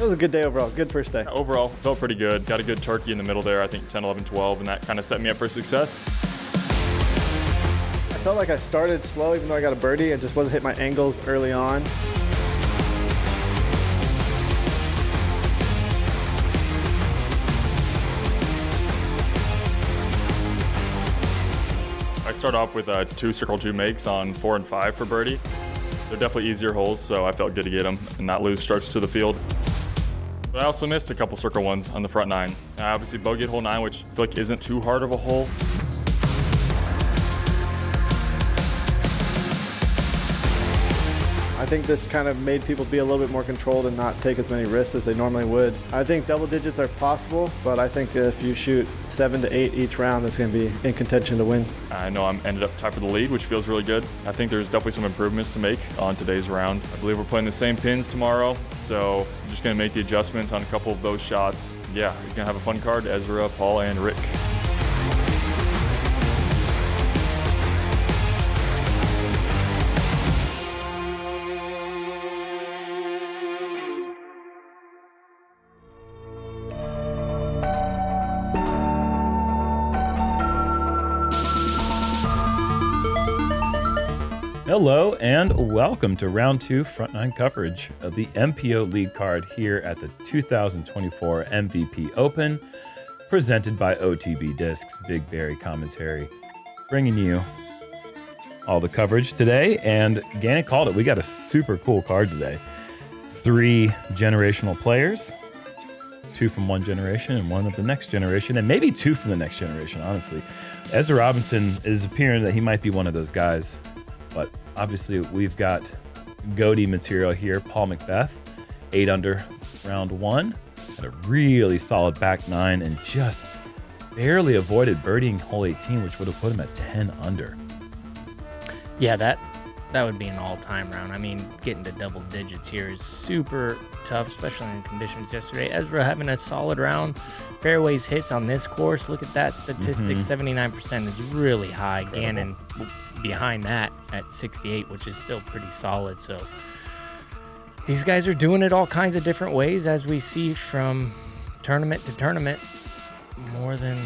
was a good day overall. Good first day. Overall, felt pretty good. Got a good turkey in the middle there, I think 10, 11, 12, and that kind of set me up for success. I felt like I started slow even though I got a birdie. I just wasn't hitting my angles early on. I start off with 2 circle 2 makes on 4 and 5 for birdie. They're definitely easier holes, so I felt good to get them and not lose strokes to the field. But I also missed a couple circle 1s on the front 9. I obviously bogeyed hole 9, which I feel like isn't too hard of a hole. I think this kind of made people be a little bit more controlled and not take as many risks as they normally would. I think double digits are possible, but I think if you shoot 7 to 8 each round, that's going to be in contention to win. I know I'm ended up tied for the lead, which feels really good. I think there's definitely some improvements to make on today's round. I believe we're playing the same pins tomorrow, so I'm just going to make the adjustments on a couple of those shots. Yeah, you're going to have a fun card, Ezra, Paul, and Rick. Hello and welcome to round 2 front 9 coverage of the MPO lead card here at the 2024 MVP Open, presented by OTB Discs, BigBarri commentary, bringing you all the coverage today. And Gannon called it. We got a super cool card today. 3 generational players, 2 from one generation and 1 of the next generation, and maybe 2 from the next generation, honestly. Ezra Robinson is appearing that he might be one of those guys. But obviously, we've got Goatee material here. Paul Mcbeth, 8 under round 1. Had a really solid back 9 and just barely avoided birdieing hole 18, which would have put him at 10 under. Yeah, that would be an all-time round. I mean, getting to double digits here is super tough, especially in conditions yesterday. Ezra having a solid round. Fairways hits on this course. Look at that statistic. 79% is really high. Incredible. Gannon behind that at 68, which is still pretty solid. So these guys are doing it all kinds of different ways, as we see from tournament to tournament. More than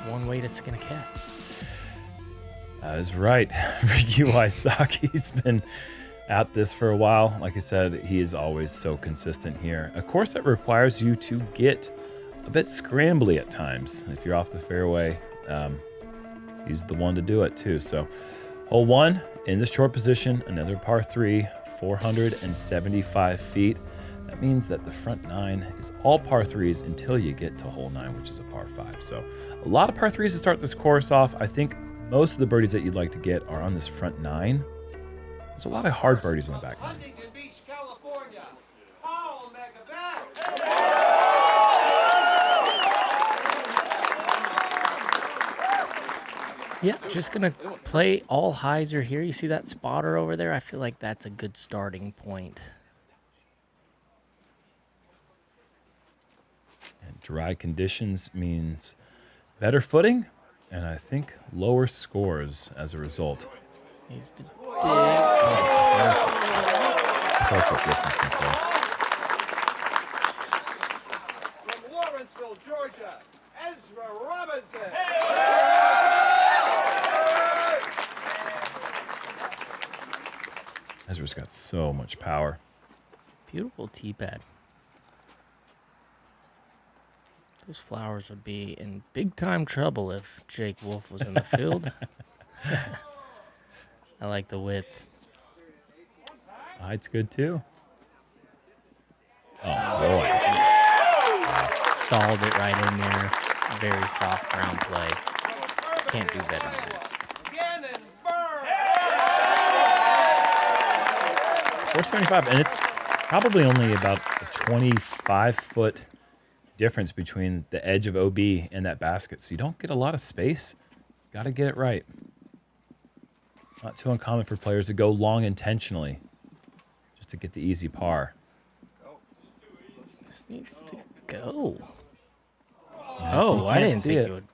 one way to skin a cat. That is right. Ricky Wysocki's been at this for a while. Like I said, he is always so consistent here. A course that requires you to get a bit scrambly at times. If you're off the fairway, he's the one to do it too. So hole 1 in the short position, another par 3, 475 feet. That means that the front 9 is all par 3s until you get to hole 9, which is a par 5. So a lot of par 3s to start this course off. I think most of the birdies that you'd like to get are on this front 9. There's a lot of hard birdies on the back 9. Huntington Beach, California. Paul Mcbeth. Yeah, just going to play all highs are here. You see that spotter over there? I feel like that's a good starting point. And dry conditions means better footing, and I think lower scores as a result. Needs to dig. Perfect distance control. From Lawrenceville, Georgia, Ezra Robinson. Ezra's got so much power. Beautiful tee pad. Those flowers would be in big time trouble if Jake Wolf was in the field. I like the width. Height's good too. Oh boy. Stalled it right in there. Very soft ground play. Can't do better than that. Gannon, Buhr. 475, and it's probably only about a 25-foot difference between the edge of OB and that basket, so you don't get a lot of space. Got to get it right. Not too uncommon for players to go long intentionally just to get the easy par. This needs to go. Yeah, Oh, you I can't didn't see think it. it would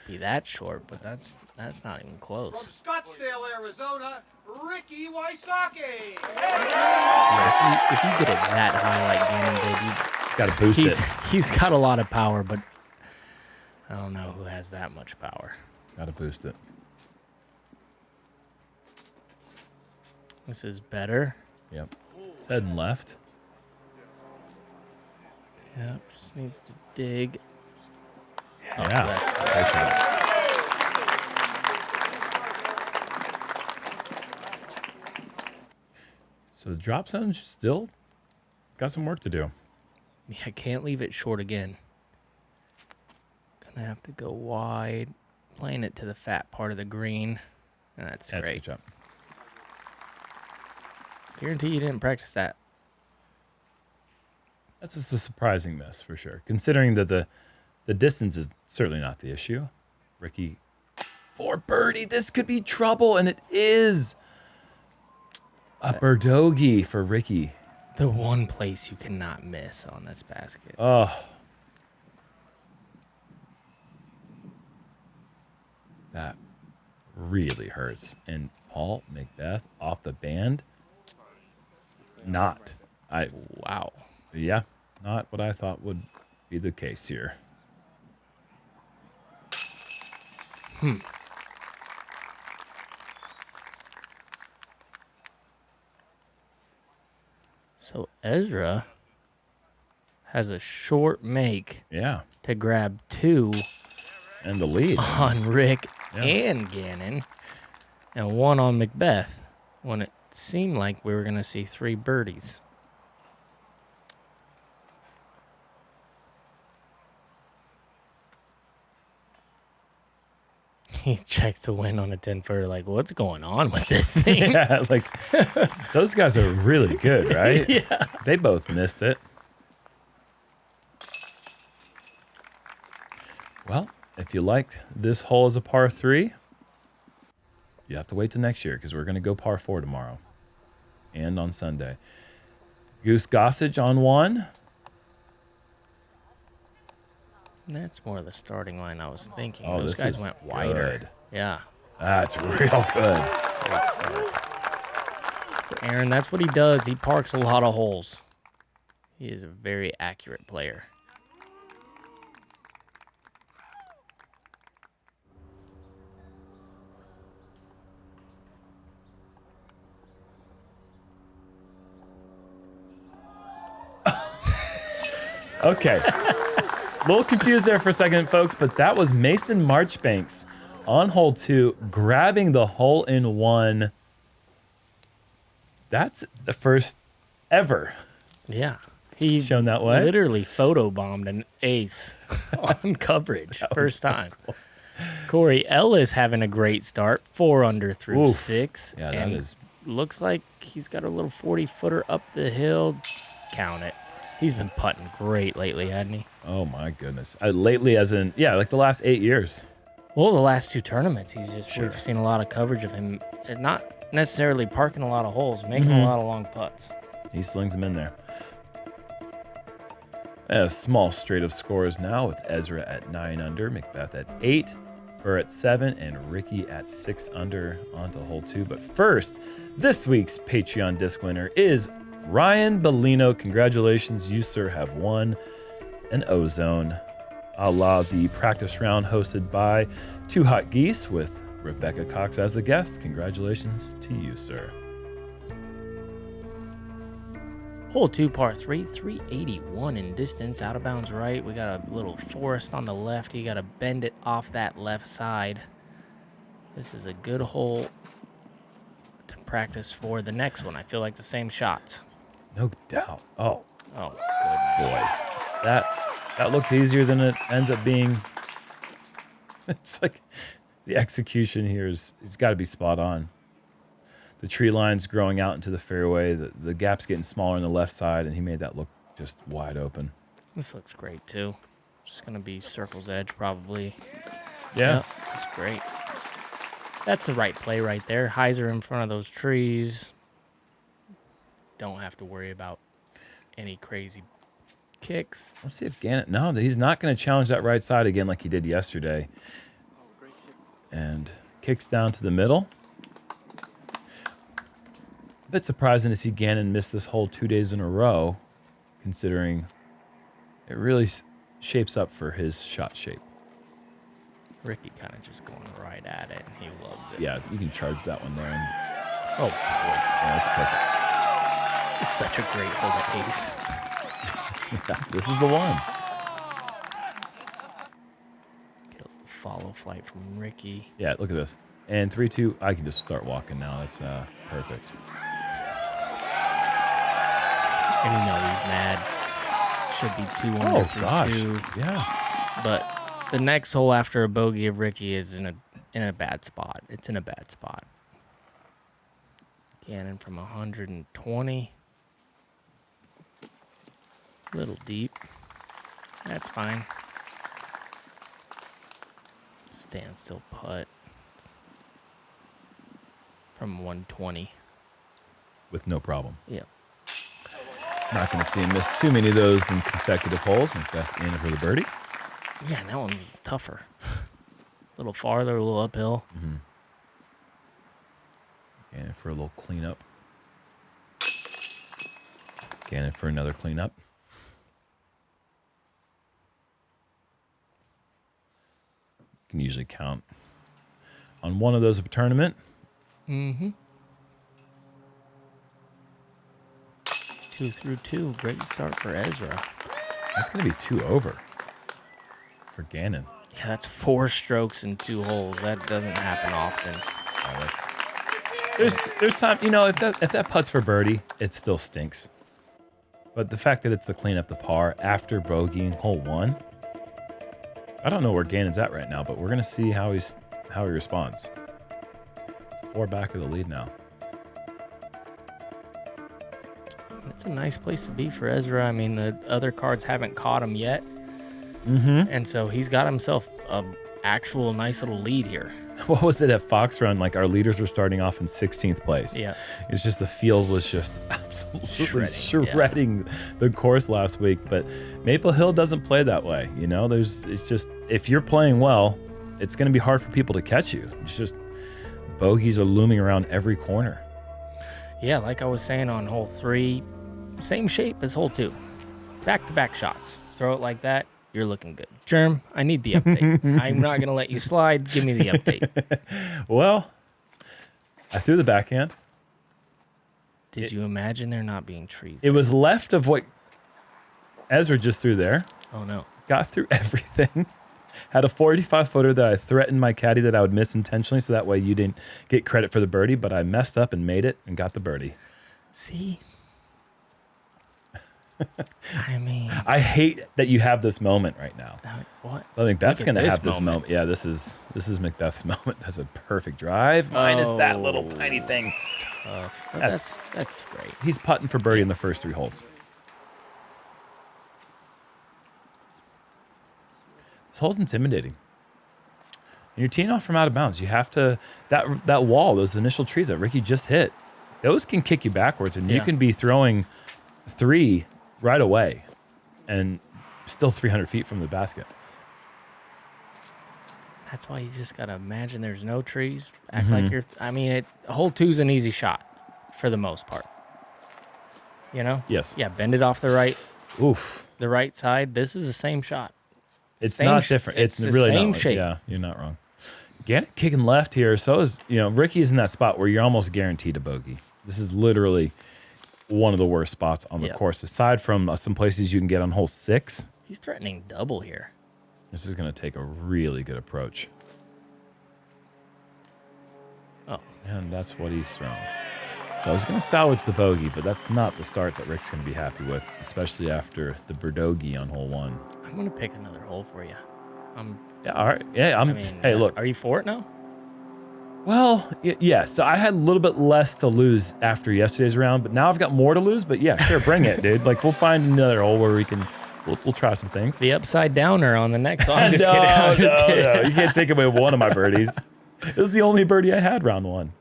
be that short, but that's not even From close. Scottsdale, Arizona, Ricky Wysocki. Yeah, if you get it that high like Gannon did, you Got to boost it. He's got a lot of power, but I don't know who has that much power. Got to boost it. This is better. Yep. It's heading left. Yep, just needs to dig. Oh, Yeah. that's Nice. So the drop zone's still got some work to do. Yeah, I can't leave it short again. Gonna have to go wide, playing it to the fat part of the green. That's That's a great. good job. Guarantee you didn't practice that. That's just a surprising miss for sure, considering that the distance is certainly not the issue. Ricky for birdie. This could be trouble, and it is. A birdogey for Ricky. The one place you cannot miss on this basket. Oh. That really hurts. And Paul Mcbeth off the band. Not. Wow. Yeah, not what I thought would be the case here. So Ezra has a short make Yeah. to grab 2 And the lead. on Rick Yeah. and Gannon, and 1 on Mcbeth, when it seemed like we were going to see 3 birdies. He checked the win on a 10-footer, like, what's going on with this thing? Yeah, like those guys are really good, right? Yeah. They both missed it. Well, if you like this hole as a par 3, you have to wait till next year because we're going to go par 4 tomorrow and on Sunday. Goose Gossage on 1. That's more the starting line I was thinking. Oh, Those this guys is went wider. good. Yeah. That's real good. Great start. For Aaron, that's what he does. He parks a lot of holes. He is a very accurate player. Okay. A little confused there for a second, folks, but that was Mason Marchbanks on hole 2, grabbing the hole-in-one. That's the first ever Yeah. He shown that way. literally photobombed an ace on coverage. First time. Corey Ellis having a great start. 4 under through Oof. 6. Yeah, that and is. looks like he's got a little 40-footer up the hill. Count it. He's been putting great lately, hasn't he? Oh my goodness. Lately, as in, yeah, like the last 8 years. Well, the last 2 tournaments, Sure. we've seen a lot of coverage of him. Not necessarily parking a lot of holes, making a lot of long putts. He slings them in there. A small straight of scores now with Ezra at 9 under, Mcbeth at 8, Buhr at 7, and Ricky at 6 under onto hole 2. But first, this week's Patreon disc winner is Ryan Bellino. Congratulations, you, sir, have won an Ozone, a la the practice round hosted by Two Hot Geese with Rebecca Cox as the guest. Congratulations to you, sir. Hole 2, par 3, 381 in distance, out of bounds right. We got a little forest on the left. You got to bend it off that left side. This is a good hole to practice for the next one. I feel like the same shots. No doubt. Oh, Oh, goodness. boy. That looks easier than it ends up being. It's like the execution here is it's got to be spot on. The tree line's growing out into the fairway. The gap's getting smaller on the left side, and he made that look just wide open. This looks great, too. Just going to be circle's edge, probably. Yeah. Yep, that's great. That's the right play right there. Hyzer in front of those trees. Don't have to worry about any crazy kicks. Let's see if Gannon. No, he's not going to challenge that right side again like he did yesterday. And kicks down to the middle. A bit surprising to see Gannon miss this hole 2 days in a row, considering It really shapes up for his shot shape. Ricky kind of just going right at it, and he loves it. Yeah, you can charge that one there. And, Oh, boy. yeah, that's perfect. This is such a great hole to ace. Yeah, this is the one. Get a follow flight from Ricky. Yeah, look at this. And 3-2, I can just start walking now. That's perfect. And you know he's mad. Should be 2 under Oh, through gosh. 2. Yeah. But the next hole after a bogey of Ricky is in a bad spot. It's in a bad spot. Gannon from 120. Little deep. That's fine. Standstill putt. From 120. With no problem. Yep. Not going to see him miss too many of those in consecutive holes. Mcbeth in for the birdie. Yeah, that one was tougher. A little farther, a little uphill. Gannon for a little cleanup. Gannon for another cleanup. Can usually count on one of those of a tournament. Mm-hmm. 2 through 2. Great start for Ezra. That's going to be 2 over for Gannon. Yeah, that's 4 strokes in 2 holes. That doesn't happen often. There's time, you know, if that putt's for birdie, it still stinks. But the fact that it's the cleanup to par after bogeying hole 1, I don't know where Gannon's at right now, but we're gonna see how he responds. 4 back of the lead now. It's a nice place to be for Ezra. I mean, the other cards haven't caught him yet. Mm-hmm. And so he's got himself a actual nice little lead here. What was it at Fox Run? Like, our leaders were starting off in 16th place. Yeah. It's just the field was just absolutely Shredding, the course last week. But Maple Hill doesn't play that way. You know, it's just, if you're playing well, it's going to be hard for people to catch you. It's just bogeys are looming around every corner. Yeah, like I was saying on hole 3, same shape as hole 2. Back-to-back shots. Throw it like that, you're looking good. Jerm, I need the update. I'm not going to let you slide. Give me the update. Well, I threw the backhand. Did you imagine there not being trees? It was left of what Ezra just threw there. Oh, no. Got through everything. Had a 45-footer that I threatened my caddy that I would miss intentionally, so that way you didn't get credit for the birdie, but I messed up and made it and got the birdie. See? I mean... I hate that you have this moment right now. What? Well, Mcbeth's going to this have this moment. Yeah, this is Mcbeth's moment. That's a perfect drive. Minus that little tiny thing. That's great. He's putting for birdie in the first 3 holes. This hole's intimidating. And you're teeing off from out of bounds. You have to, that wall, those initial trees that Ricky just hit, those can kick you backwards, and you can be throwing 3 right away and still 300 feet from the basket. That's why you just got to imagine there's no trees. Act like you're, I mean, hole 2's an easy shot for the most part. You know? Yes. Yeah, bend it off the right side. This is the same shot. It's not different. It's the really same not. shape. Yeah, you're not wrong. Gannon kicking left here. So is, Ricky's in that spot where you're almost guaranteed a bogey. This is literally one of the worst spots on the course, aside from some places you can get on hole 6. He's threatening double here. This is going to take a really good approach. Oh. And that's what he's thrown. So I was going to salvage the bogey, but that's not the start that Rick's going to be happy with, especially after the Birdogi on hole 1. I'm going to pick another hole for you. Yeah, all right. Yeah, hey, look. Are you for it now? Well, yeah. So I had a little bit less to lose after yesterday's round, but now I've got more to lose. But yeah, sure, bring it, dude. Like, we'll find another hole where we'll try some things. The upside downer on the next hole. I'm just kidding. No. You can't take away one of my birdies. It was the only birdie I had round 1.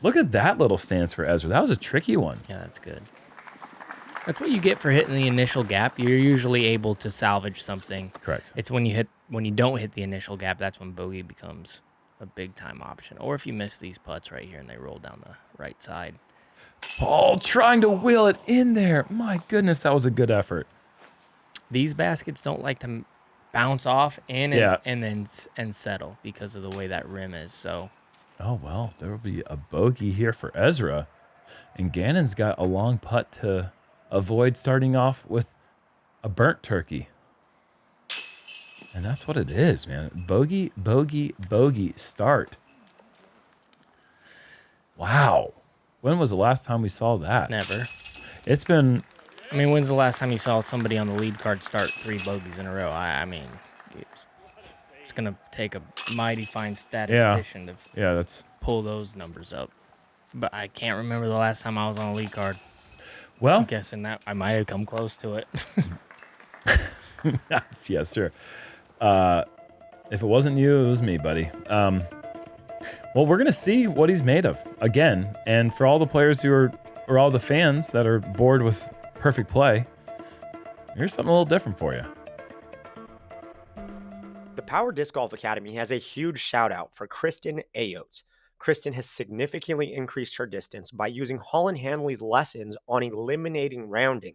Look at that little stance for Ezra. That was a tricky one. Yeah, that's good. That's what you get for hitting the initial gap. You're usually able to salvage something. Correct. It's when you don't hit the initial gap, that's when bogey becomes a big time option. Or if you miss these putts right here and they roll down the right side. Paul trying to wheel it in there. My goodness, that was a good effort. these baskets don't like to bounce off in Yeah. and then settle because of the way that rim is. So, Oh, well, there will be a bogey here for Ezra. And Gannon's got a long putt to avoid starting off with a burnt turkey. And that's what it is, man. Bogey, bogey, bogey start. Wow. When was the last time we saw that? never. It's been, I mean, when's the last time you saw somebody on the lead card start 3 bogeys in a row? I mean, it's going to take a mighty fine statistician to yeah, that's, pull those numbers up. But I can't remember the last time I was on a lead card. well, I'm guessing that I might have come close to it. yes, sir. If it wasn't you, it was me, buddy. Well, we're going to see what he's made of again. And for all the players who are, or all the fans that are bored with perfect play, here's something a little different for you. The Power Disc Golf Academy has a huge shout out for Kristen Ayotes. Kristen has significantly increased her distance by using Holland Hanley's lessons on eliminating rounding.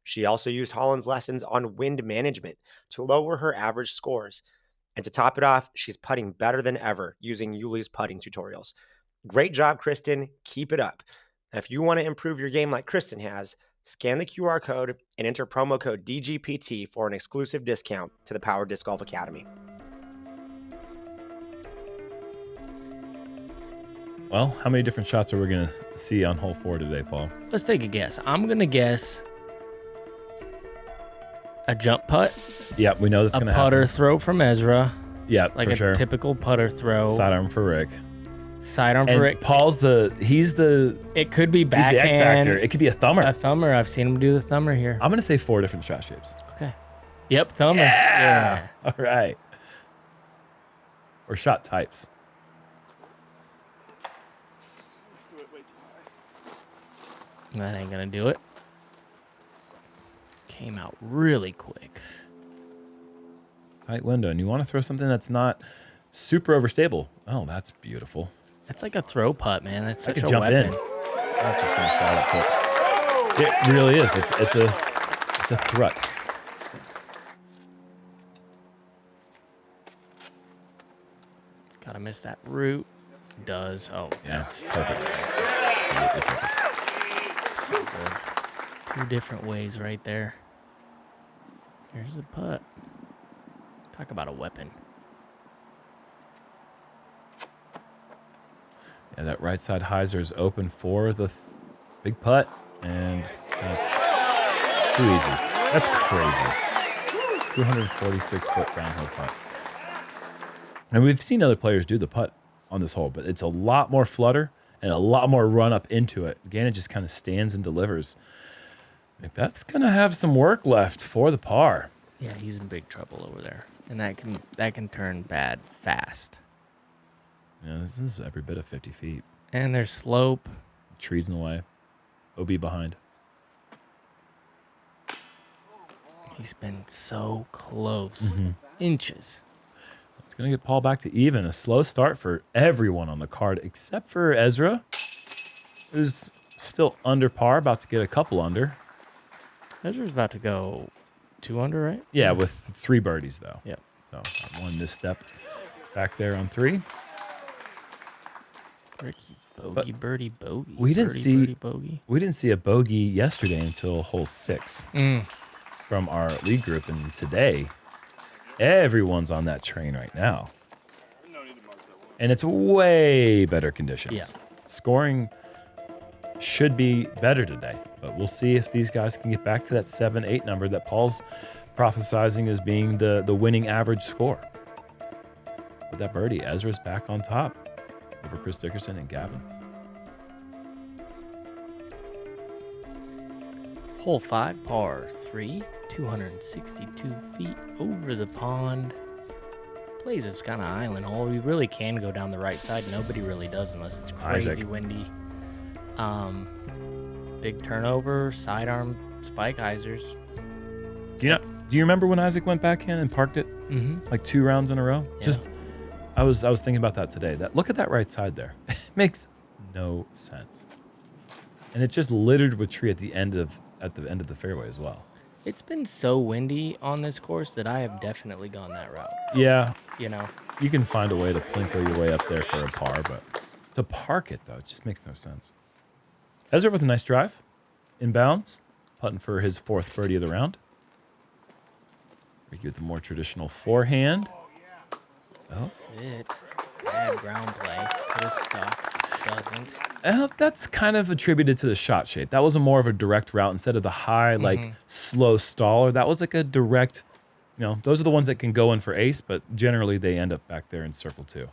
She also used Holland's lessons on wind management to lower her average scores. And to top it off, she's putting better than ever using Yuli's putting tutorials. Great job, Kristen. Keep it up. Now, if you want to improve your game like Kristen has, scan the QR code and enter promo code DGPT for an exclusive discount to the Power Disc Golf Academy. Well, how many different shots are we going to see on hole 4 today, Paul? Let's take a guess. I'm going to guess a jump putt, Yeah, we know that's a going to putter happen. throw from Ezra, Yeah, like for a sure. typical putter throw. Sidearm for Rick. Sidearm And for Rick. Paul's he's the It could be X backhand. factor. It could be a thumber. A thumber. I've seen him do the thumber here. I'm going to say 4 different shot shapes. Okay. Yep, thumber. Yeah. All right. Or shot types. That ain't gonna do it. Came out really quick. Tight window. And you want to throw something that's not super overstable. Oh, that's beautiful. It's like a throw putt, man. That's I such could a jump weapon. in. I'm just going to slide up to it. It really is. It's a threat. Gotta miss that root. Does. Oh, Yeah, that's perfect. Absolutely perfect. so good. 2 different ways right there. Here's the putt. Talk about a weapon. Yeah, that right side hyzer is open for the big putt, and that's too easy. That's crazy. 246-foot downhill putt. And we've seen other players do the putt on this hole, but it's a lot more flutter and a lot more run up into it. Gannon just kind of stands and delivers. Mcbeth's going to have some work left for the par. Yeah, he's in big trouble over there. And that can turn bad fast. Yeah, this is every bit of 50 feet. And there's slope. Trees in the way. OB behind. He's been so close. Inches. It's going to get Paul back to even. A slow start for everyone on the card except for Ezra, who's still under par, about to get a couple under. Ezra's about to go 2 under, right? Yeah, with 3 birdies, though. Yep. So one misstep back there on 3. Ricky, bogey, birdie, bogey. We didn't birdie, see- birdie, bogey. We didn't see a bogey yesterday until hole 6 from our lead group, and today everyone's on that train right now. And it's way better conditions. Yeah. Scoring should be better today, but we'll see if these guys can get back to that 7-8 number that Paul's prophesizing as being the winning average score. With that birdie, Ezra's back on top over Chris Dickerson and Gavin. Hole 5, par 3, 262 feet over the pond. Plays it's kind of island hole. We really can go down the right side. Nobody really does unless it's crazy Isaac. windy. Big turnover, sidearm, spike hyzers. Do you remember when Isaac went backhand and parked it like 2 rounds in a row? Yeah. Just I was thinking about that today. Look at that right side there. It makes no sense. And it's just littered with tree at the end of the fairway as well. It's been so windy on this course that I have definitely gone that route. Yeah, You know, you can find a way to plinko your way up there for a par, but to park it, though, it just makes no sense. Ezra with a nice drive. Inbounds. Putting for his 4th birdie of the round. Ricky with the more traditional forehand. Oh, it. Bad ground play. Could have stuck. Doesn't. That's kind of attributed to the shot shape. That was more of a direct route instead of the high, like slow staller. That was like a direct, those are the ones that can go in for ace, but generally they end up back there in circle 2.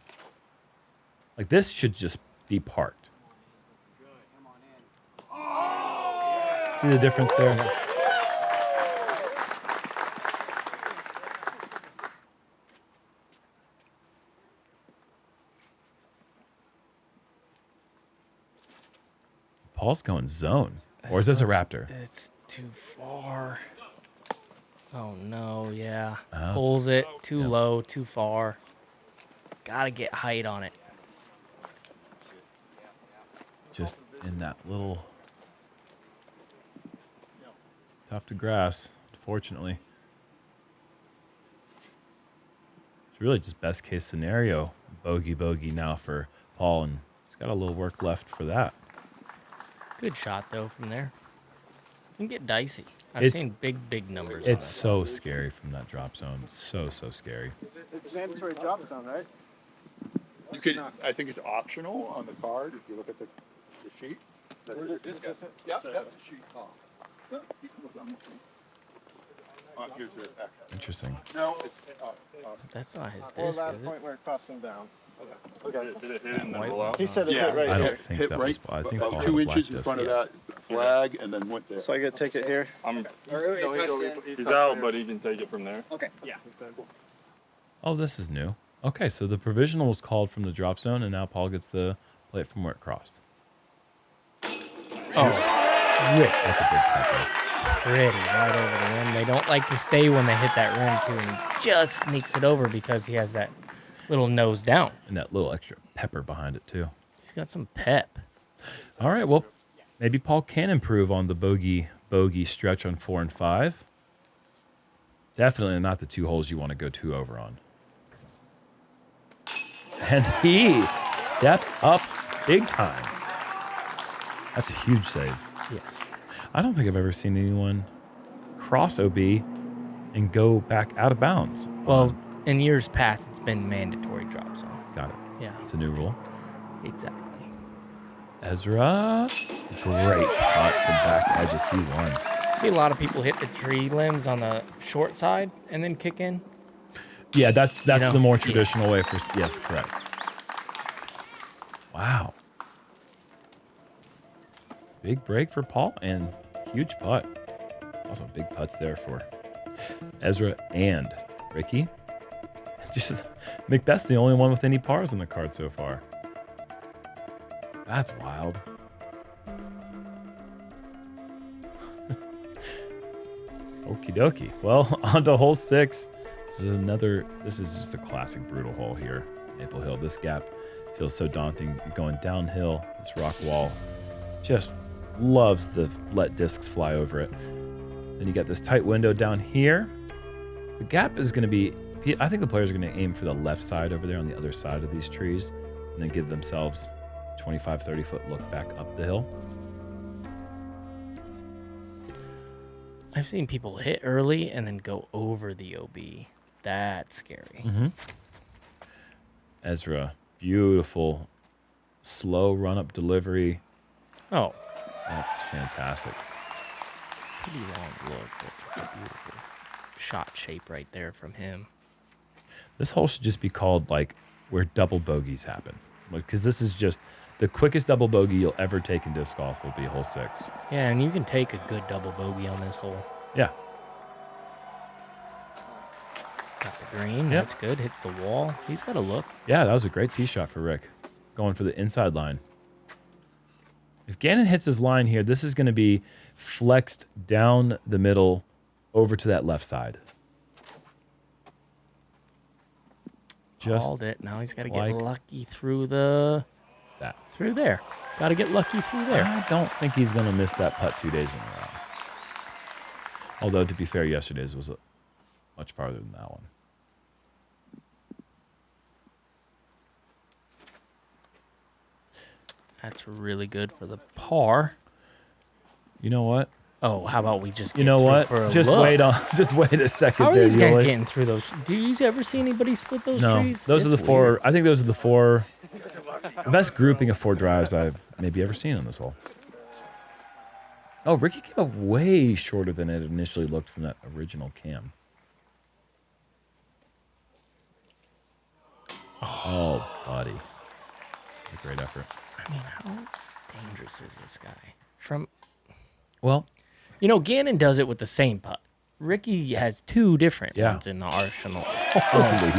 Like this should just be parked. See the difference there? Paul's going zone. Or is this a Raptor? It's too far. Oh, no, yeah. Oh, Pulls it. Too low, too far. Got to get height on it. Just in that little tuft of grass, unfortunately. It's really just best case scenario. Bogey now for Paul, and he's got a little work left for that. Good shot, though, from there. Can get dicey. I've seen big numbers. It's so scary from that drop zone. So scary. It's mandatory drop zone, right? You can. I think it's optional on the card if you look at the sheet. Where's your disc? Yep, that's the sheet. You can look on the sheet. Here's the extra. Interesting. No, it's That's not his Or disc, last is it? point where it crossed him down. Okay. Did it hit and then roll out? He said it hit right I here. don't think hit that right was. I think about Paul 2 had a black inches in disc. front of that flag, and then went there. So I gotta take it here. He's out, but he can take it from there. Oh, this is new. Okay, so the provisional was called from the drop zone, and now Paul gets the play it from where it crossed. Oh, That's a big pepper. pretty right over the rim. They don't like to stay when they hit that rim, too, and he just sneaks it over because he has that little nose down. And that little extra pepper behind it, too. He's got some pep. All right, well, maybe Paul can improve on the bogey stretch on 4 and 5. Definitely not the 2 holes you want to go 2 over on. And he steps up big time. That's a huge save. Yes. I don't think I've ever seen anyone cross OB and go back out of bounds. Well, in years past, it's been mandatory drop zone. Got it. Yeah, It's a new rule. exactly. Ezra, great putt from back edge of C1. See a lot of people hit the tree limbs on the short side and then kick in. Yeah, that's know, the more yeah. traditional way for. Yes, correct. Wow. Big break for Paul and huge putt. Also big putts there for Ezra and Ricky. Just Mcbeth's the only one with any pars on the card so far. That's wild. Okie dokie. Well, on to hole 6. This is just a classic brutal hole here. Maple Hill. This gap feels so daunting. You're going downhill. This rock wall just loves to let discs fly over it. Then you got this tight window down here. The gap is going to be, I think the players are going to aim for the left side over there on the other side of these trees and then give themselves 25, 30 foot look back up the hill. I've seen people hit early and then go over the OB. That's scary. Mm-hmm. Ezra, beautiful, slow run-up delivery. Oh, That's fantastic. pretty long look, but it's a beautiful shot shape right there from him. This hole should just be called like where double bogeys happen, because this is just the quickest double bogey you'll ever take in disc golf will be hole 6. Yeah, and you can take a good double bogey on this hole. Yeah. Got the green. Yep. That's good. Hits the wall. He's got a look. Yeah, that was a great tee shot for Rick, going for the inside line. If Gannon hits his line here, this is going to be flexed down the middle over to that left side. Called it. Now he's got to get like lucky through that. there. Got to get lucky through there. I don't think he's going to miss that putt 2 days in a row. Although, to be fair, yesterday's was much farther than that one. That's really good for the par. You know what? Oh, how about we just get You know through what? for a Just look? wait on. Just wait a second How are there, these guys Yuli. getting through those? Do you ever see anybody split those No, trees? those are the It's four. weird. I think those are the four. The best grouping of 4 drives I've maybe ever seen on this hole. Oh, Ricky came up way shorter than it initially looked from that original cam. Oh, buddy. A great effort. I mean, how dangerous is this guy? Well, Gannon does it with the same putt. Ricky has 2 different Yeah. ones in the arsenal. holy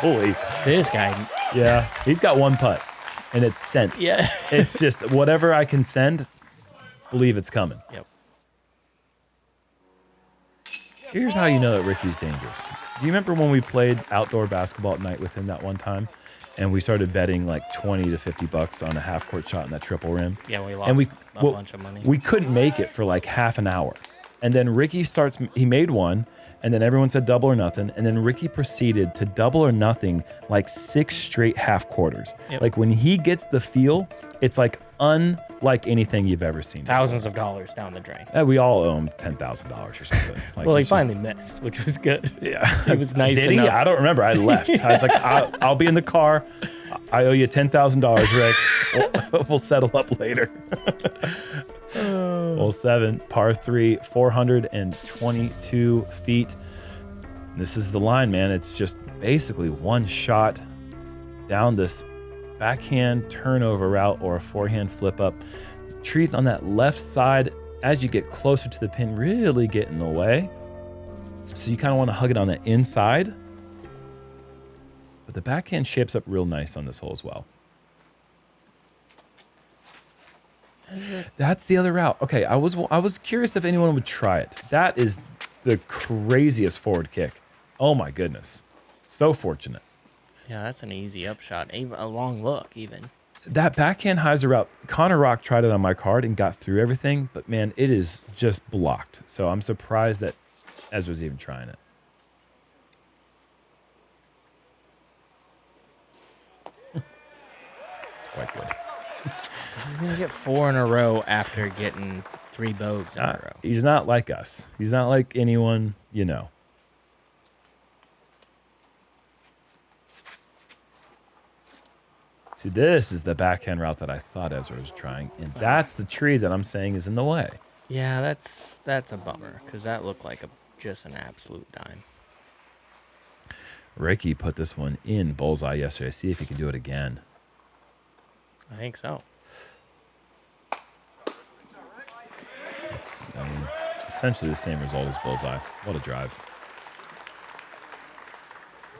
moly. This guy, Yeah, he's got 1 putt, and it's sent. yeah. It's just whatever I can send, believe it's coming. Yep. Here's how you know that Ricky's dangerous. Do you remember when we played outdoor basketball at night with him that one time? And we started betting like $20 to $50 on a half-court shot in that triple rim. Yeah, we lost And a bunch of money. We couldn't make it for like half an hour. And then Ricky he made one, and then everyone said double or nothing. And then Ricky proceeded to double or nothing like 6 straight half quarters. Yep. Like when he gets the feel, it's like unlike anything you've ever seen. Thousands of dollars down the drain. We all owe him $10,000 or something. Like, Well, he it's just- finally missed, which was good. Yeah. He was nice Did he? enough. I don't remember. I left. I was like, I'll be in the car. I owe you $10,000, Rick. We'll settle up later. Hole 7, par 3, 422 feet. This is the line, man. It's just basically one shot down this backhand turnover route or a forehand flip up. The trees on that left side, as you get closer to the pin, really get in the way. So you kind of want to hug it on the inside. But the backhand shapes up real nice on this hole as well. That's the other route. Okay, I was curious if anyone would try it. That is the craziest forward kick. Oh my goodness. So fortunate. Yeah, that's an easy upshot. Even a long look, even. That backhand hyzer route, Connor Rock tried it on my card and got through everything, but man, it is just blocked. So I'm surprised that Ezra's even trying it. It's quite good. He's going to get 4 in a row after getting 3 bogeys in a row. He's not like us. He's not like anyone you know. See, this is the backhand route that I thought Ezra was trying, and that's the tree that I'm saying is in the way. Yeah, that's a bummer because that looked like just an absolute dime. Ricky put this one in bullseye yesterday. See if he can do it again. I think so. It's, essentially the same result as bullseye. What a drive.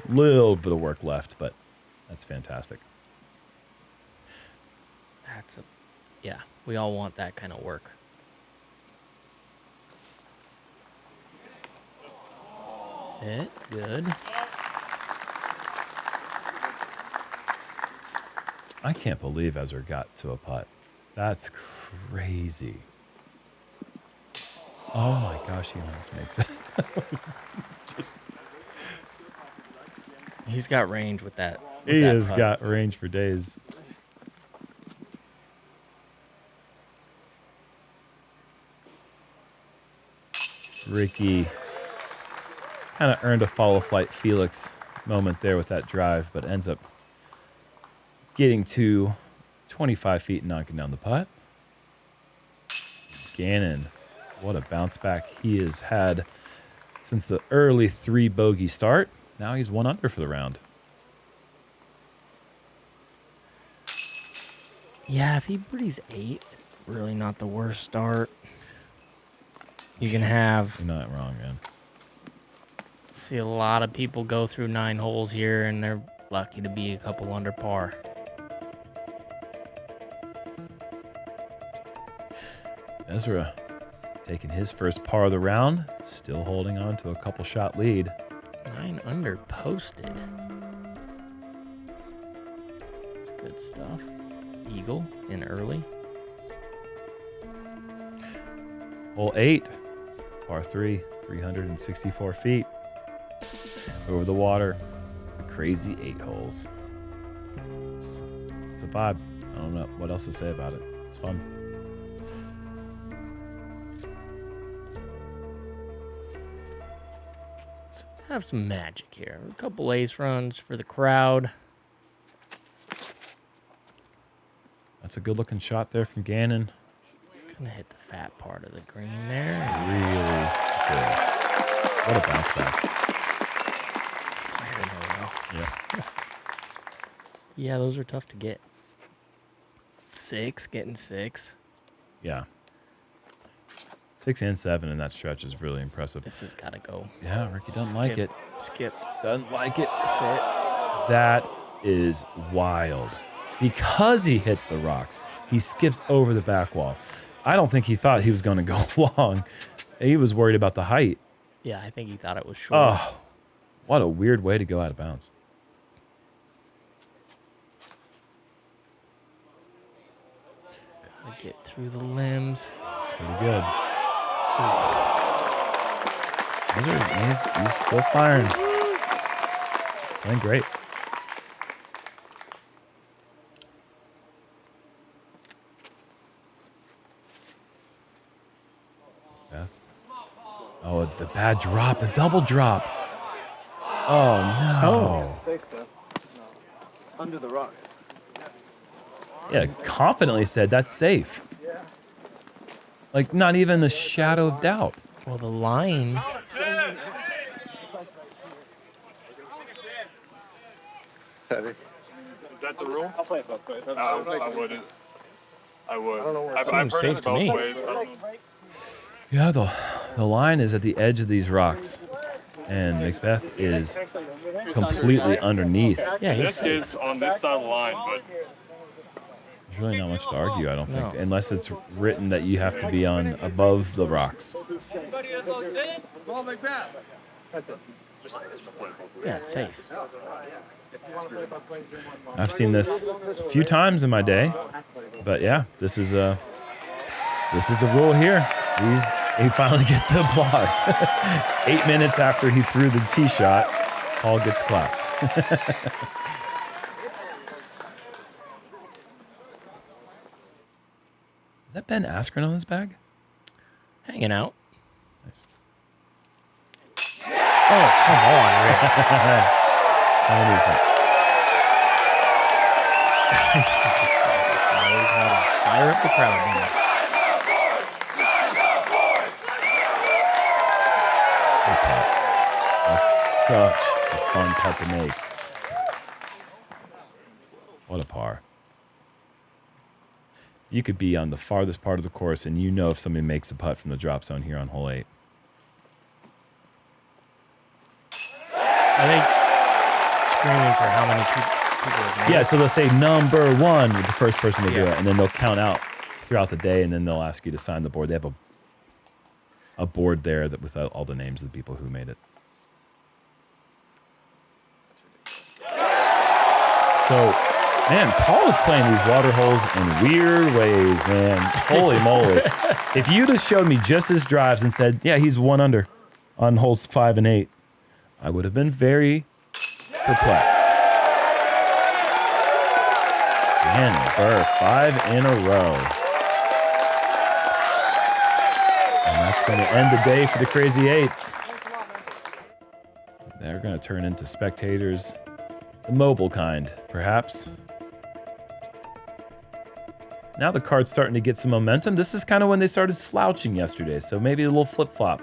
Little bit of work left, but that's fantastic. Yeah, we all want that kind of work. Hit, good. I can't believe Ezra got to a putt. That's crazy. Oh my gosh, he almost makes it. He's got range with that. He has got range for days. Ricky kind of earned a follow flight Felix moment there with that drive, but ends up getting to 25 feet and knocking down the putt. Gannon, what a bounce back he has had since the early 3 bogey start. Now he's 1 under for the round. Yeah, if he birdies 8, really not the worst start. You can have. You're not wrong, man. See a lot of people go through 9 holes here, and they're lucky to be a couple under par. Ezra taking his first par of the round, still holding on to a couple shot lead. 9 under posted. It's good stuff. Eagle in early. Hole 8, par 3, 364 feet over the water. The crazy 8 holes. It's a vibe. I don't know what else to say about it. It's fun. Let's have some magic here. A couple ace runs for the crowd. That's a good looking shot there from Gannon. Gonna hit the fat part of the green there. Really good. What a bounce back. Fire in a row. Yeah. Yeah, those are tough to get. 6, getting 6. Yeah. 6 and 7 in that stretch is really impressive. This has got to go. Yeah, Ricky doesn't like it. Skip. Doesn't like it. Sit. That is wild. Because he hits the rocks, he skips over the back wall. I don't think he thought he was going to go long. He was worried about the height. Yeah, I think he thought it was short. Oh, what a weird way to go out of bounds. Gotta get through the limbs. It's pretty good. He's still firing. Playing great. Beth. Oh, the bad drop, the double drop. Oh, no. Safe though. No. It's under the rocks. Yeah, confidently said that's safe. Like, not even a shadow of doubt. Well, the line. Is that the rule? I'll play it both ways. I wouldn't. I would. I've Seems heard safe it to both me. ways. Yeah, the line is at the edge of these rocks. And Mcbeth is completely underneath. Yeah, he's This safe. is on this side of the line, but There's really not much to argue, I don't think, No. unless it's written that you have to be on above the rocks. Ball Mcbeth. Yeah, it's safe. I've seen this a few times in my day, but yeah, this is the rule here. He finally gets the applause. 8 minutes after he threw the tee shot, Paul gets claps. Is that Ben Askren on his bag? Hanging out. Nice. Oh, come on, Rick. How many is that? Knows how to fire up the crowd. Man. Good putt. That's such a fun putt to make. What a par. You could be on the farthest part of the course and you know if somebody makes a putt from the drop zone here on hole 8. Are they screaming for how many people have made Yeah, it? so they'll say number 1 with the first person to do Yeah. it, and then they'll count out throughout the day, and then they'll ask you to sign the board. They have a board there that with all the names of the people who made it. So, man, Paul is playing these water holes in weird ways, man. Holy moly. If you'd have showed me just his drives and said, yeah, he's 1 under on holes 5 and 8, I would have been very perplexed. Man, Buhr, 5 in a row. And that's going to end the day for the Crazy Eights. They're going to turn into spectators, the mobile kind, perhaps. Now the card's starting to get some momentum. This is kind of when they started slouching yesterday, so maybe a little flip-flop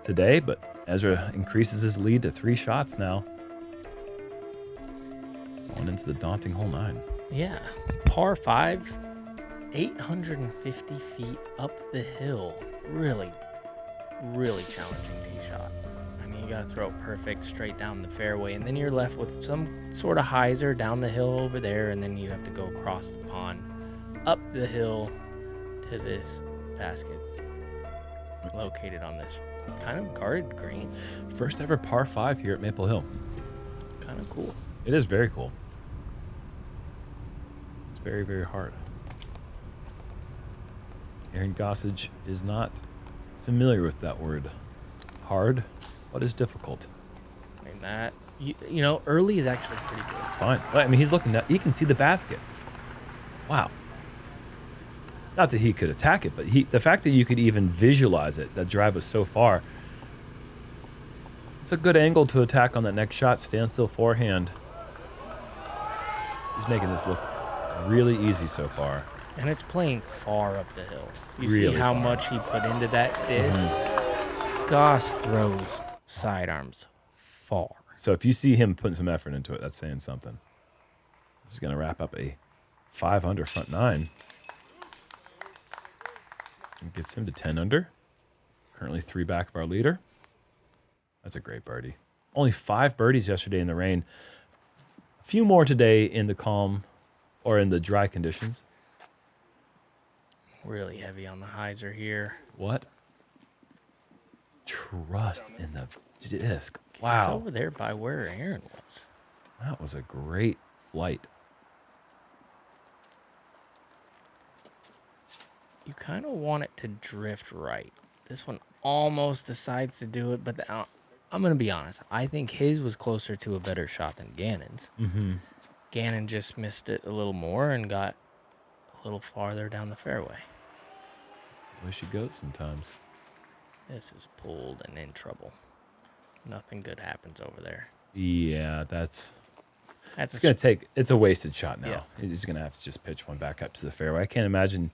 today, but Ezra increases his lead to 3 shots now. Going into the daunting hole 9. Yeah. Par 5, 850 feet up the hill. Really, really challenging tee shot. I mean, you got to throw it perfect straight down the fairway, and then you're left with some sort of hyzer down the hill over there, and then you have to go across the pond, up the hill to this basket located on this kind of guarded green. First ever par 5 here at Maple Hill. Kind of cool. It is very cool. It's very, very hard. Aaron Gossage is not familiar with that word, hard? What is difficult? I mean, that, you know, early is actually pretty good. It's fine. I mean, he's looking at, he can see the basket. Wow. Not that he could attack it, but the fact that you could even visualize it, that drive was so far. It's a good angle to attack on that next shot. Standstill forehand. He's making this look really easy so far. And it's playing far up the hill. You Really see how far. much he put into that disc? Goss throws sidearms far. So if you see him putting some effort into it, that's saying something. This is going to wrap up a 5 under front 9. And gets him to 10 under. Currently 3 back of our leader. That's a great birdie. Only 5 birdies yesterday in the rain. A few more today in the calm or in the dry conditions. Really heavy on the hyzer here. What? Trust in the disc. It's Wow. over there by where Aaron was. That was a great flight. You kind of want it to drift right. This one almost decides to do it, but I'm going to be honest. I think his was closer to a better shot than Gannon's. Mm-hmm. Gannon just missed it a little more and got a little farther down the fairway. The way she goes sometimes. This is pulled and in trouble. Nothing good happens over there. Yeah, it's That's going to take, it's a wasted shot now. Yeah. He's going to have to just pitch one back up to the fairway. I can't imagine.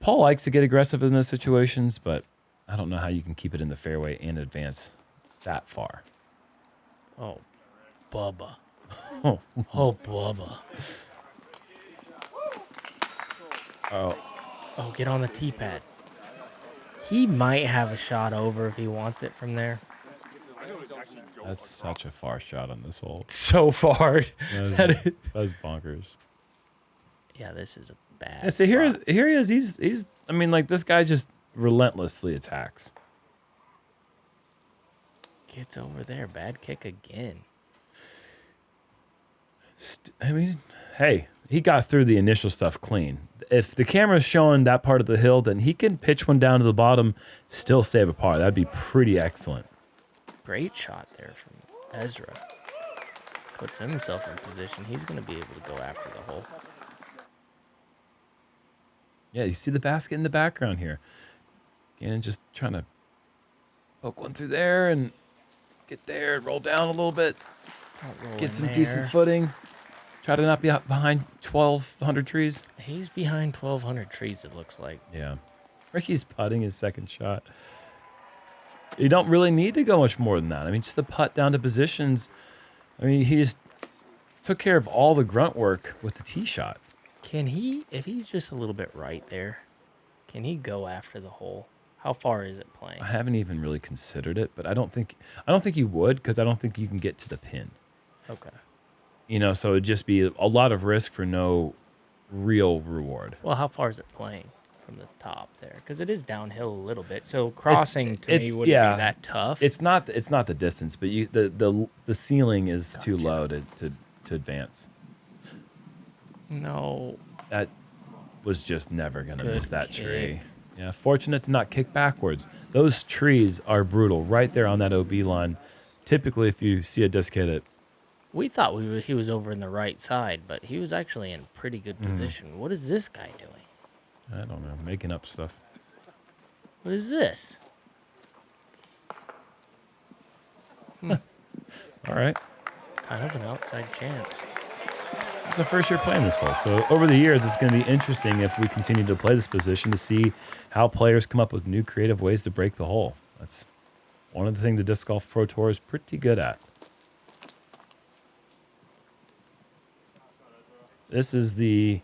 Paul likes to get aggressive in those situations, but I don't know how you can keep it in the fairway and advance that far. Oh, Bubba. Oh, Oh, Bubba. oh, Oh, get on the tee pad. He might have a shot over if he wants it from there. that's such a far shot on this hole. So far. That was bonkers. Yeah, this is a bad Yeah, so here spot. he is. He's. I mean, like, this guy just relentlessly attacks. Gets over there. Bad kick again. I mean, hey, he got through the initial stuff clean. If the camera's showing that part of the hill, then he can pitch one down to the bottom, still save a par. That'd be pretty excellent. Great shot there from Ezra. Puts himself in position. He's going to be able to go after the hole. Yeah, you see the basket in the background here. Gannon just trying to poke one through there and get there and roll down a little bit. Don't roll Get in some there. decent footing. Try to not be out behind 1,200 trees. He's behind 1,200 trees, it looks like. Yeah. Ricky's putting his second shot. You don't really need to go much more than that. I mean, just the putt down to positions. I mean, he just took care of all the grunt work with the tee shot. Can he, if he's just a little bit right there, can he go after the hole? How far is it playing? I haven't even really considered it, but I don't think you would, because I don't think you can get to the pin. Okay. You know, so it'd just be a lot of risk for no real reward. Well, how far is it playing from the top there? Because it is downhill a little bit. So crossing to me wouldn't be that tough. It's not the distance, but the ceiling is too low to advance. No. That was just never going to Good miss that kick. tree. Yeah, fortunate to not kick backwards. Those trees are brutal right there on that OB line. Typically, if you see a disc hit it, We thought he was over in the right side, but he was actually in pretty good position. What is this guy doing? I don't know, making up stuff. What is this? All right. Kind of an outside chance. It's the first year playing this hole. So over the years, it's going to be interesting if we continue to play this position to see how players come up with new creative ways to break the hole. That's one of the things the Disc Golf Pro Tour is pretty good at. This is the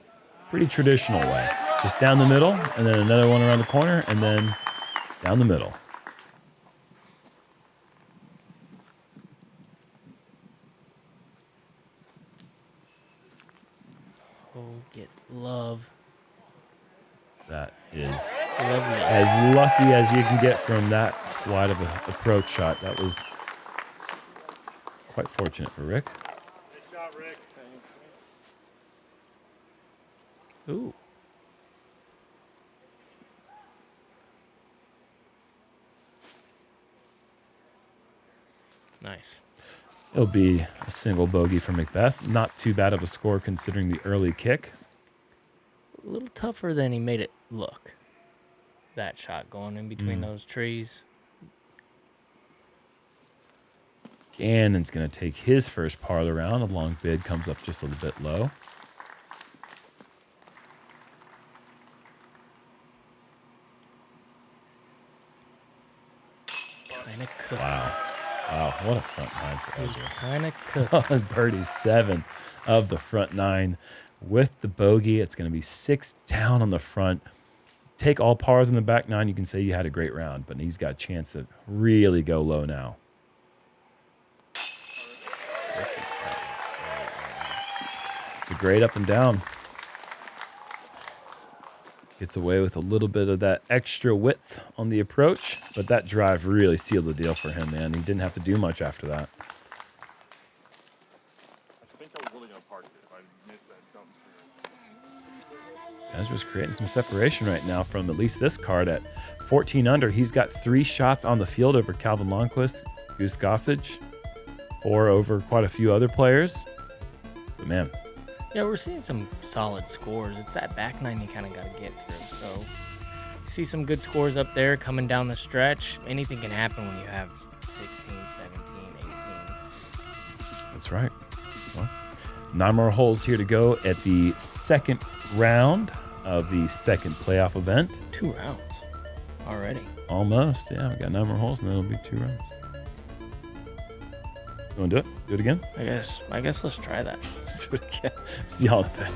pretty traditional way. Just down the middle, and then another one around the corner, and then down the middle. Oh, get love. That is Lovely. as lucky as you can get from that wide of an approach shot. That was quite fortunate for Rick. Nice shot, Rick. Ooh. Nice. It'll be a single bogey for Mcbeth. Not too bad of a score considering the early kick. A little tougher than he made it look. That shot going in between those trees. Gannon's going to take his first par of the round. A long bid comes up just a little bit low. Kind of cooked. Wow. Wow, what a front nine for He's Ezra. kind of cooked. Birdie 7 of the front 9 with the bogey. It's going to be 6 down on the front. Take all pars in the back 9. You can say you had a great round, but he's got a chance to really go low now. It's a great up and down. Gets away with a little bit of that extra width on the approach, but that drive really sealed the deal for him, man. He didn't have to do much after that. I think I was really going to park it if I missed that dump here. Ezra's creating some separation right now from at least this card at 14 under. He's got 3 shots on the field over Calvin Longquist, Goose Gossage, 4 over quite a few other players. But man, Yeah, we're seeing some solid scores. It's that back 9 you kind of got to get through. So you see some good scores up there coming down the stretch. Anything can happen when you have 16, 17, 18. that's right. Well, 9 more holes here to go at the second round of the second playoff event. 2 rounds already. Almost, yeah. We got 9 more holes, and then it'll be 2 rounds. You want to do it? Do it again? I guess let's try that. Let's do it again. See y'all in a bit.